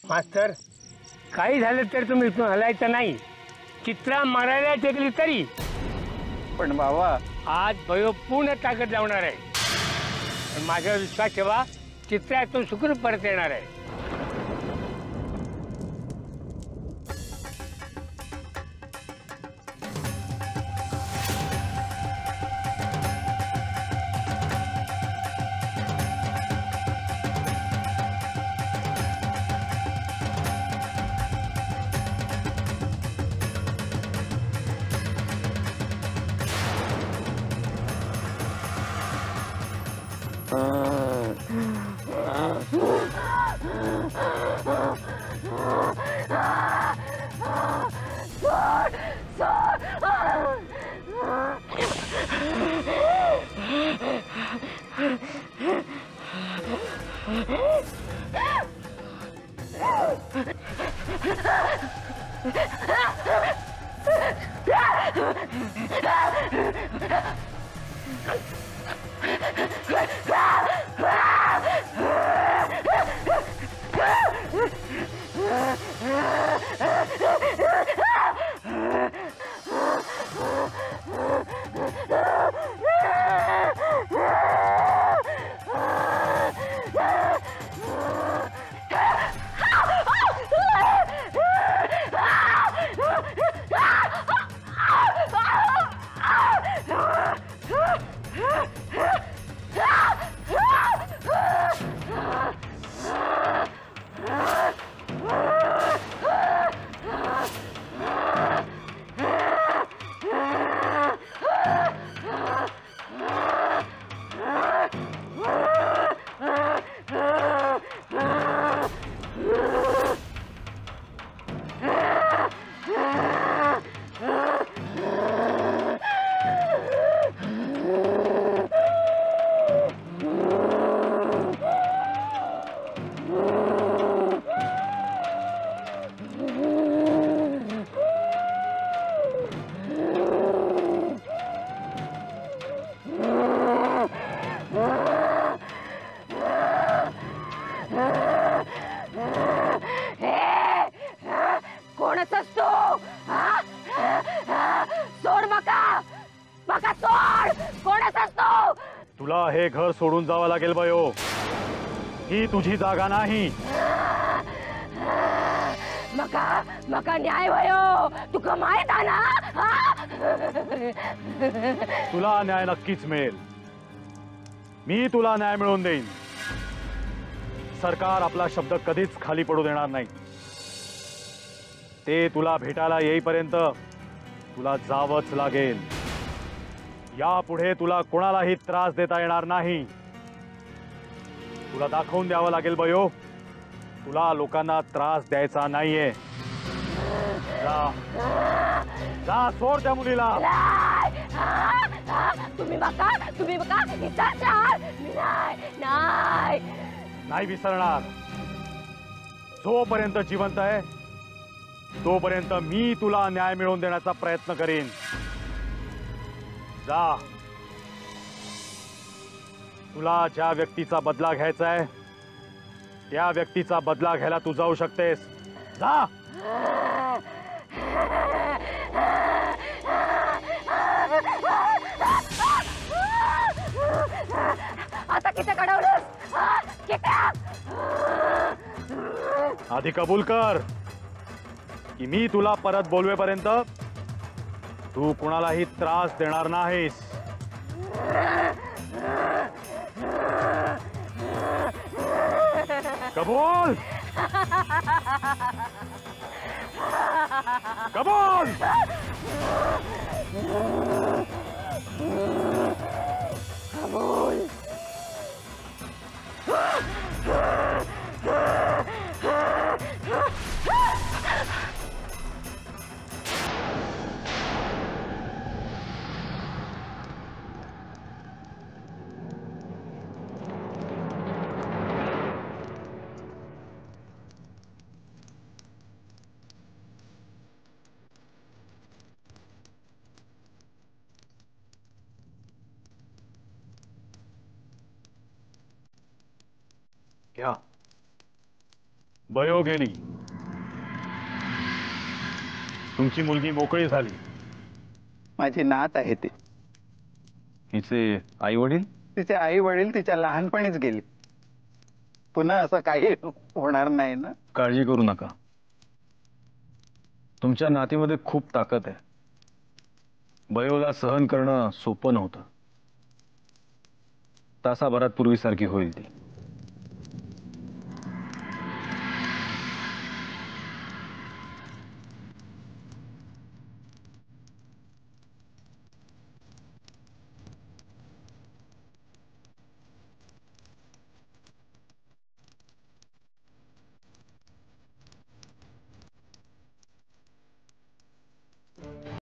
मास्तर, काही झालं तर तुम्ही इथून हलायचं नाही. चित्रा मारायला टेकली तरी. पण बाबा, आज भयो पूर्ण ताकद लावणार आहे. पण माझ्यावर विश्वास ठेवा, चित्रा इथून सुखरूप परत येणार आहे. तुला हे घर सोडून जावं लागेल बयो. ही तुझी जागा नाही. मका न्याय भयो. तुका माहित आहे ना. तुला न्याय नक्कीच मिळेल. मी तुला न्याय मिळवून देईन. सरकार आपला शब्द कधीच खाली पडू देणार नाही. ते तुला भेटायला येईपर्यंत तुला जावंच लागेल. यापुढे तुला कोणालाही त्रास देता येणार नाही. तुला दाखवून द्यावं लागेल बयो, तुला लोकांना त्रास द्यायचा नाहीये. जा जा, सोड त्या मुलीला. तुम्ही बघा नाही विसरणार. जोपर्यंत जिवंत आहे तोपर्यंत मी तुला न्याय मिळवून देण्याचा प्रयत्न करीन. जा. तुला ज्या व्यक्तीचा बदला घ्यायचा आहे त्या व्यक्तीचा बदला घ्यायला तू जाऊ शकतेस. जा. आता किती कडवलंस. आधी कबूल कर की मी तुला परत बोलवेपर्यंत तू कुणालाही त्रास देणार नाहीस. कबूल. कबूल. कबूल. क्या बयो गेली. तुमची मुलगी मोकळी झाली. माझी नात आहे ती. हिचे आई वडील? तिचे आई वडील तिच्या लहानपणीच गेली. पुन्हा असं काही होणार नाही ना? काळजी करू नका. तुमच्या नातीमध्ये खूप ताकद आहे. बयोला सहन करणं सोपं नव्हतं. तासाभरात पूर्वीसारखी होईल ती.